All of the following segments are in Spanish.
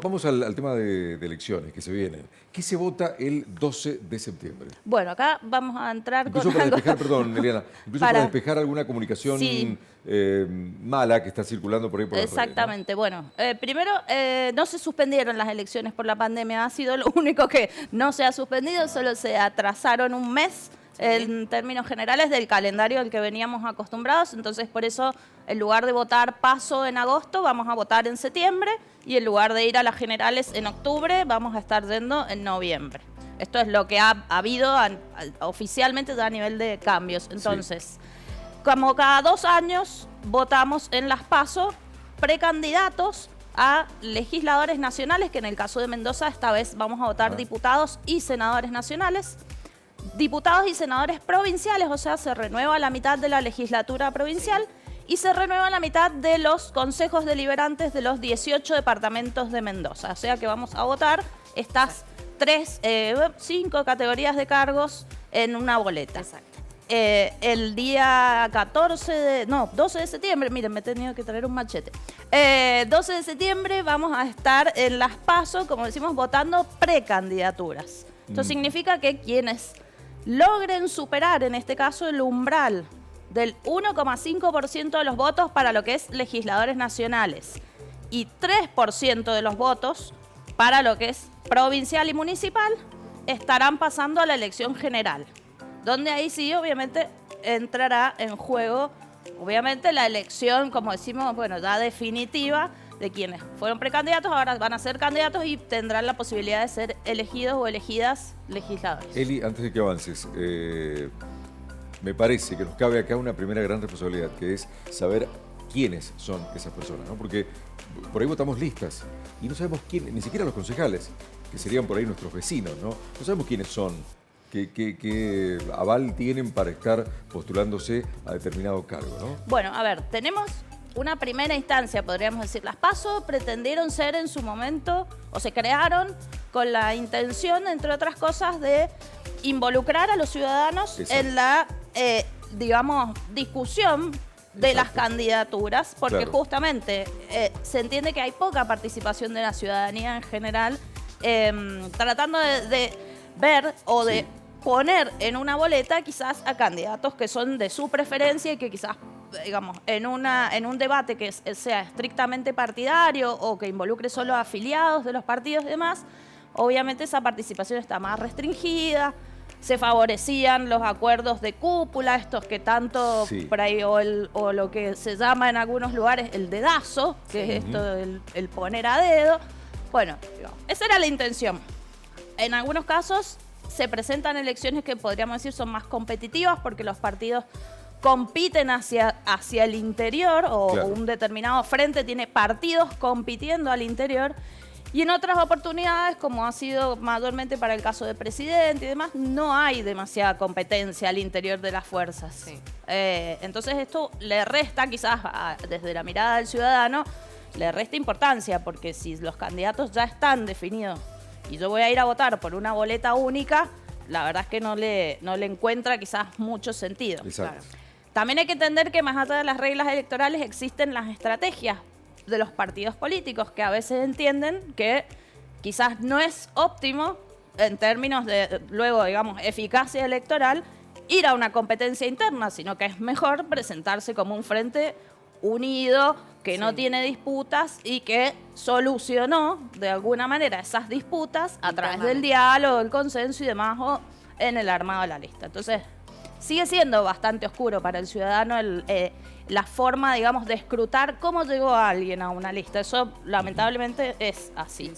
Vamos al tema de elecciones que se vienen. ¿Qué se vota el 12 de septiembre? Bueno, acá vamos a entrar Incluso con para algo... despejar, perdón, Eliana, incluso para despejar alguna comunicación Sí. mala que está circulando por ahí por las redes, ¿no? Exactamente. Bueno, primero, no se suspendieron las elecciones por la pandemia. Ha sido lo único que no se ha suspendido, solo se atrasaron un mes en términos generales del calendario al que veníamos acostumbrados. Entonces, por eso, en lugar de votar paso en agosto, vamos a votar en septiembre, y en lugar de ir a las generales en octubre, vamos a estar yendo en noviembre. Esto es lo que ha habido oficialmente a nivel de cambios. Entonces, como cada 2 años, votamos en las PASO precandidatos a legisladores nacionales, que en el caso de Mendoza esta vez vamos a votar diputados y senadores nacionales. Diputados y senadores provinciales, o sea, se renueva la mitad de la legislatura provincial y se renueva la mitad de los consejos deliberantes de los 18 departamentos de Mendoza. O sea que vamos a votar estas 5 categorías de cargos en una boleta. Exacto. El día 12 de septiembre, miren, me he tenido que traer un machete. 12 de septiembre vamos a estar en las PASO, como decimos, votando precandidaturas. Esto significa que quienes logren superar, en este caso, el umbral del 1,5% de los votos para lo que es legisladores nacionales y 3% de los votos para lo que es provincial y municipal, estarán pasando a la elección general, donde ahí sí, obviamente, entrará en juego, obviamente, la elección, como decimos, bueno, ya definitiva, de quienes fueron precandidatos, ahora van a ser candidatos y tendrán la posibilidad de ser elegidos o elegidas legisladores. Eli, antes de que avances, me parece que nos cabe acá una primera gran responsabilidad, que es saber quiénes son esas personas, ¿no? Porque por ahí votamos listas y no sabemos quién, ni siquiera los concejales, que serían por ahí nuestros vecinos, ¿no? No sabemos quiénes son, qué aval tienen para estar postulándose a determinado cargo, ¿no? Bueno, a ver, tenemos una primera instancia, podríamos decir. Las PASO pretendieron ser en su momento, o se crearon con la intención, entre otras cosas, de involucrar a los ciudadanos en la, digamos, discusión de las candidaturas, porque justamente se entiende que hay poca participación de la ciudadanía en general, tratando de ver o de poner en una boleta quizás a candidatos que son de su preferencia y que quizás, digamos, en un debate que sea estrictamente partidario o que involucre solo a afiliados de los partidos y demás, obviamente esa participación está más restringida. Se favorecían los acuerdos de cúpula, estos que tanto por ahí, o lo que se llama en algunos lugares el dedazo, que es esto el poner a dedo. Bueno, esa era la intención. En algunos casos se presentan elecciones que podríamos decir son más competitivas porque los partidos compiten hacia el interior, o un determinado frente tiene partidos compitiendo al interior. Y en otras oportunidades, como ha sido mayormente para el caso del presidente y demás, no hay demasiada competencia al interior de las fuerzas. Entonces esto le resta quizás, desde la mirada del ciudadano, le resta importancia, porque si los candidatos ya están definidos y yo voy a ir a votar por una boleta única, la verdad es que no le encuentra quizás mucho sentido. Exacto. También hay que entender que más allá de las reglas electorales existen las estrategias de los partidos políticos, que a veces entienden que quizás no es óptimo en términos de, luego, digamos, eficacia electoral, ir a una competencia interna, sino que es mejor presentarse como un frente unido, que no tiene disputas y que solucionó de alguna manera esas disputas a través del diálogo, el consenso y demás, o en el armado de la lista. Entonces, sigue siendo bastante oscuro para el ciudadano la forma, digamos, de escrutar cómo llegó alguien a una lista. Eso, lamentablemente, es así.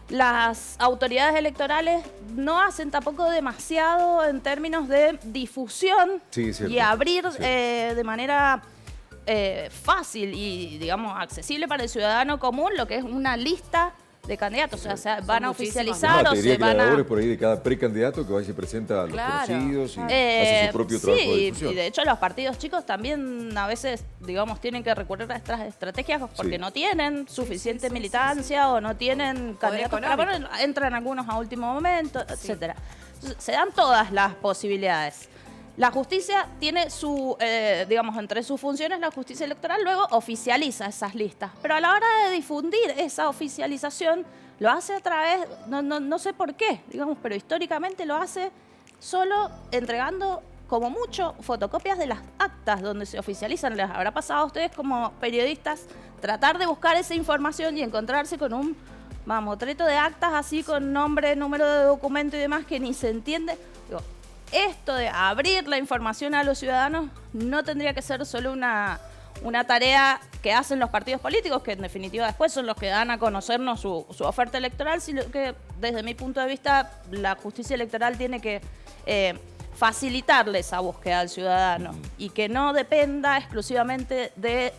Las autoridades electorales no hacen tampoco demasiado en términos de difusión y abrir de manera fácil y, digamos, accesible para el ciudadano común lo que es una lista de candidatos. O sea, van a oficializar o se van a... por ahí de cada precandidato que va y se presenta a los conocidos y hace su propio trabajo de difusión. Y de hecho los partidos chicos también a veces, digamos, tienen que recurrir a estas estrategias porque no tienen suficiente militancia o no tienen candidatos para poner, entran algunos a último momento, etcétera. Entonces, se dan todas las posibilidades. La justicia tiene digamos, entre sus funciones, la justicia electoral luego oficializa esas listas. Pero a la hora de difundir esa oficialización, lo hace a través, no sé por qué, digamos, pero históricamente lo hace solo entregando, como mucho, fotocopias de las actas donde se oficializan. Les habrá pasado a ustedes como periodistas tratar de buscar esa información y encontrarse con un mamotreto de actas así con nombre, número de documento y demás que ni se entiende. Digo, esto de abrir la información a los ciudadanos no tendría que ser solo una tarea que hacen los partidos políticos, que en definitiva después son los que dan a conocernos su oferta electoral, sino que desde mi punto de vista la justicia electoral tiene que facilitarle esa búsqueda al ciudadano y que no dependa exclusivamente de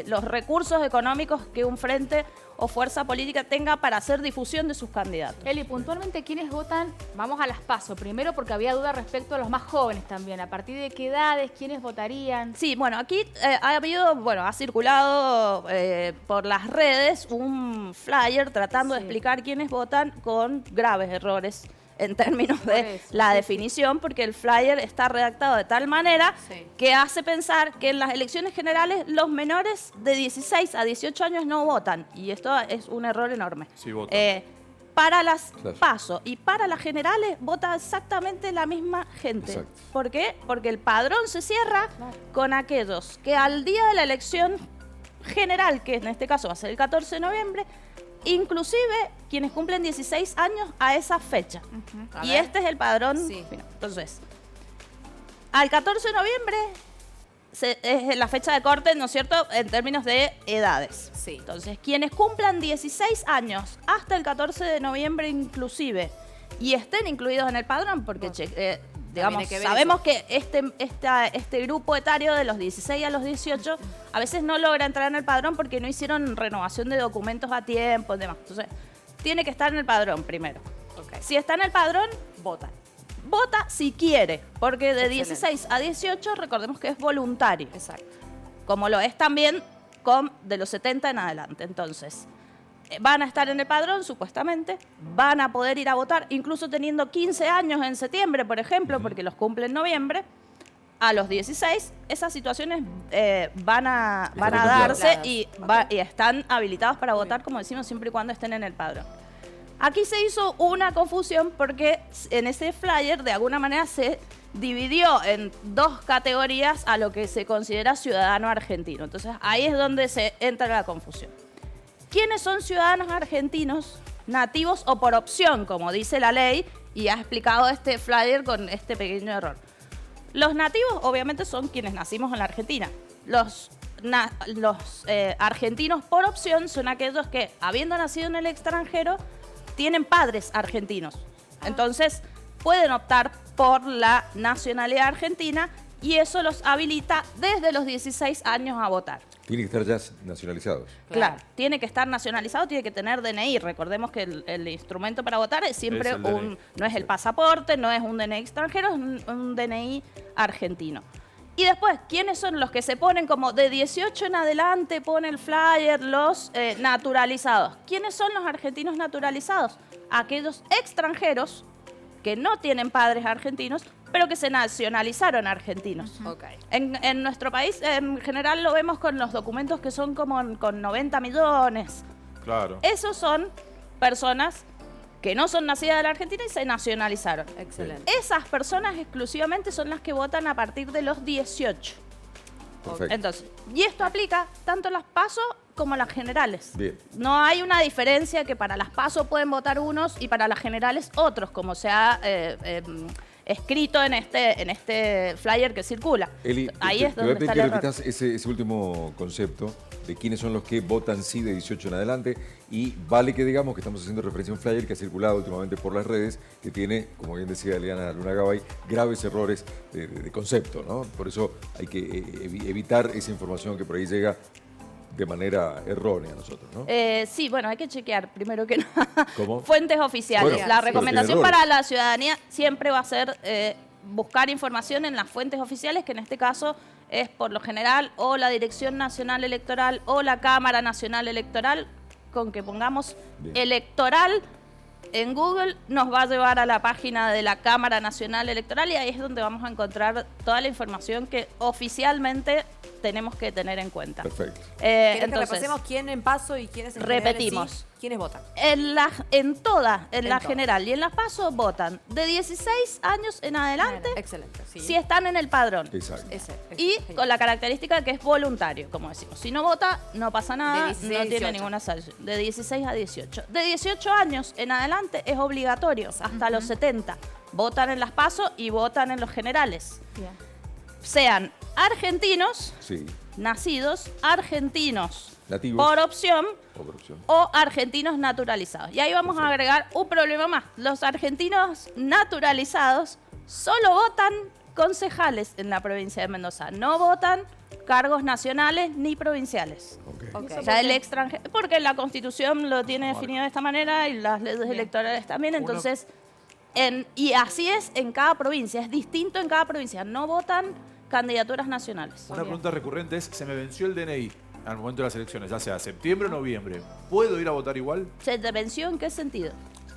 los recursos económicos que un frente o fuerza política tenga para hacer difusión de sus candidatos. Eli, puntualmente, ¿quiénes votan? Vamos a las PASO. Primero, porque había duda respecto a los más jóvenes también. ¿A partir de qué edades? ¿Quiénes votarían? Sí, bueno, aquí ha circulado por las redes un flyer tratando de explicar quiénes votan con graves errores en términos de la definición, porque el flyer está redactado de tal manera que hace pensar que en las elecciones generales los menores de 16 a 18 años no votan, y esto es un error enorme. Sí, votan. Para las PASO y para las generales vota exactamente la misma gente. Exacto. ¿Por qué? Porque el padrón se cierra con aquellos que al día de la elección general, que en este caso va a ser el 14 de noviembre, inclusive quienes cumplen 16 años a esa fecha. Y este es el padrón. Entonces, al 14 de noviembre es la fecha de corte, ¿no es cierto?, en términos de edades. Entonces, quienes cumplan 16 años hasta el 14 de noviembre inclusive y estén incluidos en el padrón, porque digamos, sabemos que este grupo etario de los 16 a los 18 a veces no logra entrar en el padrón porque no hicieron renovación de documentos a tiempo y demás. Entonces, tiene que estar en el padrón primero. Si está en el padrón, vota. Vota si quiere, porque de 16 a 18 recordemos que es voluntario. Exacto. Como lo es también de los 70 en adelante. Entonces, van a estar en el padrón, supuestamente, van a poder ir a votar, incluso teniendo 15 años en septiembre, por ejemplo, porque los cumple en noviembre. A los 16, esas situaciones van a darse y están habilitados para votar, como decimos, siempre y cuando estén en el padrón. Aquí se hizo una confusión porque en ese flyer, de alguna manera, se dividió en dos categorías a lo que se considera ciudadano argentino. Entonces, ahí es donde se entra la confusión. ¿Quiénes son ciudadanos argentinos nativos o por opción, como dice la ley? Y ha explicado este flyer con este pequeño error. Los nativos, obviamente, son quienes nacimos en la Argentina. Los argentinos por opción son aquellos que, habiendo nacido en el extranjero, tienen padres argentinos. Entonces, pueden optar por la nacionalidad argentina y eso los habilita desde los 16 años a votar. Tienen que estar ya nacionalizados. Claro, tiene que estar nacionalizado, tiene que tener DNI. Recordemos que el instrumento para votar es siempre no es el pasaporte, no es un DNI extranjero, es un DNI argentino. Y después, ¿quiénes son los que se ponen como de 18 en adelante, pone el flyer, los naturalizados? ¿Quiénes son los argentinos naturalizados? Aquellos extranjeros que no tienen padres argentinos, pero que se nacionalizaron argentinos. En nuestro país, en general, lo vemos con los documentos que son como con 90 millones. Claro. Esos son personas que no son nacidas de la Argentina y se nacionalizaron. Excelente. Esas personas exclusivamente son las que votan a partir de los 18. Perfecto. Entonces, y esto aplica tanto las PASO como las generales. Bien. No hay una diferencia que para las PASO pueden votar unos y para las generales otros, como se ha escrito en este flyer que circula. Eli, ahí es te voy a donde pedir está que el error. repitas ese último concepto de quiénes son los que votan sí de 18 en adelante, y vale que digamos que estamos haciendo referencia a un flyer que ha circulado últimamente por las redes, que tiene, como bien decía Eliana Luna Gabay, graves errores de concepto, ¿no? Por eso hay que evitar esa información que por ahí llega de manera errónea a nosotros, ¿no? Sí, bueno, hay que chequear primero que nada. ¿Cómo? Fuentes oficiales. Bueno, la pero recomendación tiene errores. para la ciudadanía siempre va a ser buscar información en las fuentes oficiales, que en este caso es por lo general o la Dirección Nacional Electoral o la Cámara Nacional Electoral, con que pongamos Bien. electoral en Google nos va a llevar a la página de la Cámara Nacional Electoral y ahí es donde vamos a encontrar toda la información que oficialmente tenemos que tener en cuenta. Perfecto. ¿Quieres que Entonces, repasemos quién en PASO y quiénes en general en repetimos. sí? ¿Quiénes votan? En la todas. general y en las PASO votan de 16 años en adelante Excelente. Sí. si están en el padrón. Exacto. Y genial. con la característica de que es voluntario, como decimos. Si no vota, no pasa nada, De 16 a no tiene 18. ninguna sanción. De 16 a 18. De 18 años en adelante es obligatorio, hasta los 70. Votan en las PASO y votan en los generales. Bien. Sean argentinos, Sí. nacidos argentinos Nativos. por opción O por opción. o argentinos naturalizados. Y ahí vamos a agregar un problema más. Los argentinos naturalizados solo votan concejales en la provincia de Mendoza. No votan cargos nacionales ni provinciales. Ok. Ok. O sea, el extranjero, porque la Constitución lo tiene definido de esta manera y las leyes electorales también. Entonces, y así es en cada provincia, es distinto en cada provincia. No votan candidaturas nacionales. Una pregunta recurrente es, se me venció el DNI al momento de las elecciones, ya sea septiembre o noviembre. ¿Puedo ir a votar igual? ¿Se te venció en qué sentido?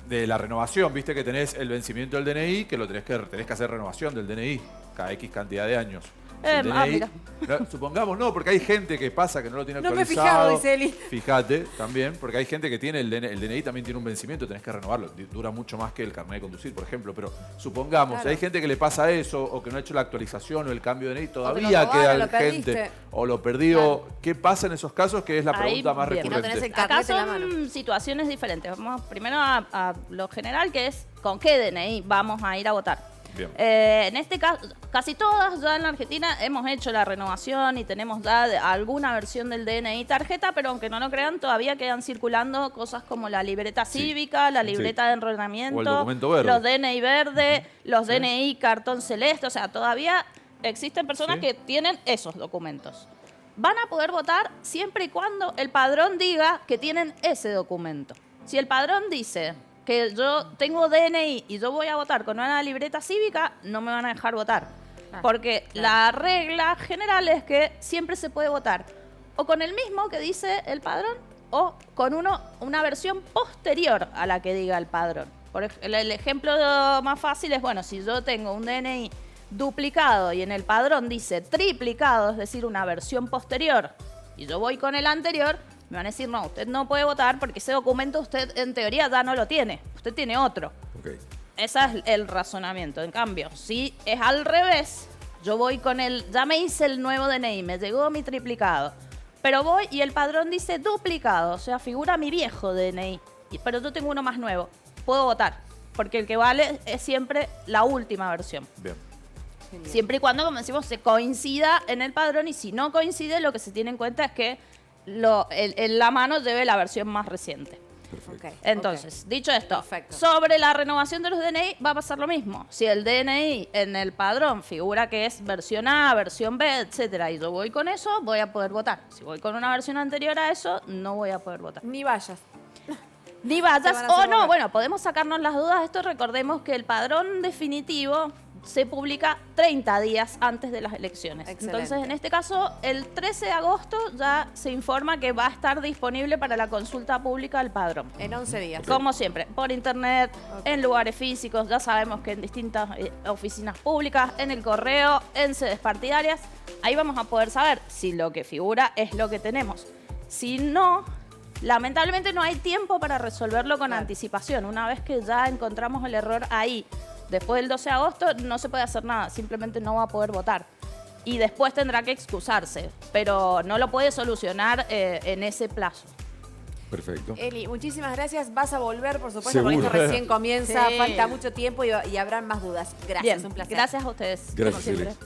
De la renovación, viste que tenés el vencimiento del DNI, que tenés que hacer renovación del DNI cada X cantidad de años. Si el mira. no, supongamos, no, porque hay gente que pasa que no lo tiene No me he actualizado. fijado, dice Eli. Fíjate también, porque hay gente que tiene el DNI también tiene un vencimiento, tenés que renovarlo. Dura mucho más que el carnet de conducir, por ejemplo. Pero supongamos, Claro. hay gente que le pasa eso, o que no ha hecho la actualización o el cambio de DNI, lo todavía robaron, queda lo gente, perdiste. o lo perdió. ¿Qué pasa en esos casos? Que es la Ahí, pregunta más bien. Que no recurrente. tenés el Acá carnet en la mano. son situaciones diferentes. Vamos primero a lo general, que es con qué DNI vamos a ir a votar. Bien. En este caso, casi todas ya en la Argentina hemos hecho la renovación y tenemos ya alguna versión del DNI tarjeta, pero aunque no lo crean, todavía quedan circulando cosas como la libreta cívica, la libreta de enrolamiento, O el documento verde. los DNI verde, los DNI cartón celeste. O sea, todavía existen personas Sí. que tienen esos documentos. Van a poder votar siempre y cuando el padrón diga que tienen ese documento. Si el padrón dice que yo tengo DNI y yo voy a votar con una libreta cívica, no me van a dejar votar. Porque la regla general es que siempre se puede votar o con el mismo que dice el padrón o con una versión posterior a la que diga el padrón. El ejemplo más fácil es, bueno, si yo tengo un DNI duplicado y en el padrón dice triplicado, es decir, una versión posterior, y yo voy con el anterior, me van a decir, no, usted no puede votar porque ese documento usted en teoría ya no lo tiene, usted tiene otro. Ok. Ese es el razonamiento. En cambio, si es al revés, yo voy con ya me hice el nuevo DNI, me llegó mi triplicado, pero voy y el padrón dice duplicado, o sea, figura mi viejo DNI, pero yo tengo uno más nuevo, puedo votar, porque el que vale es siempre la última versión. Bien. Siempre y cuando, como decimos, se coincida en el padrón y si no coincide, lo que se tiene en cuenta es que en la mano lleve la versión más reciente. Ok, Entonces, dicho esto, Perfecto. sobre la renovación de los DNI va a pasar lo mismo. Si el DNI en el padrón figura que es versión A, versión B, etcétera, y yo voy con eso, voy a poder votar. Si voy con una versión anterior a eso, no voy a poder votar. Ni vayas. Ni Te vayas van a o hacer no, votar. bueno, podemos sacarnos las dudas de esto. Recordemos que el padrón definitivo se publica 30 días antes de las elecciones. Excelente. Entonces, en este caso, el 13 de agosto ya se informa que va a estar disponible para la consulta pública el padrón. En 11 días. Como siempre, por internet, Ok. en lugares físicos, ya sabemos que en distintas oficinas públicas, en el correo, en sedes partidarias, ahí vamos a poder saber si lo que figura es lo que tenemos. Si no, lamentablemente no hay tiempo para resolverlo con Claro. anticipación. Una vez que ya encontramos el error ahí, después del 12 de agosto no se puede hacer nada, simplemente no va a poder votar. Y después tendrá que excusarse, pero no lo puede solucionar en ese plazo. Perfecto. Eli, muchísimas gracias. Vas a volver, por supuesto, Seguro. porque esto recién comienza. Sí. Falta mucho tiempo y habrán más dudas. Gracias, Bien, un placer. gracias a ustedes. como Gracias, siempre. Eli.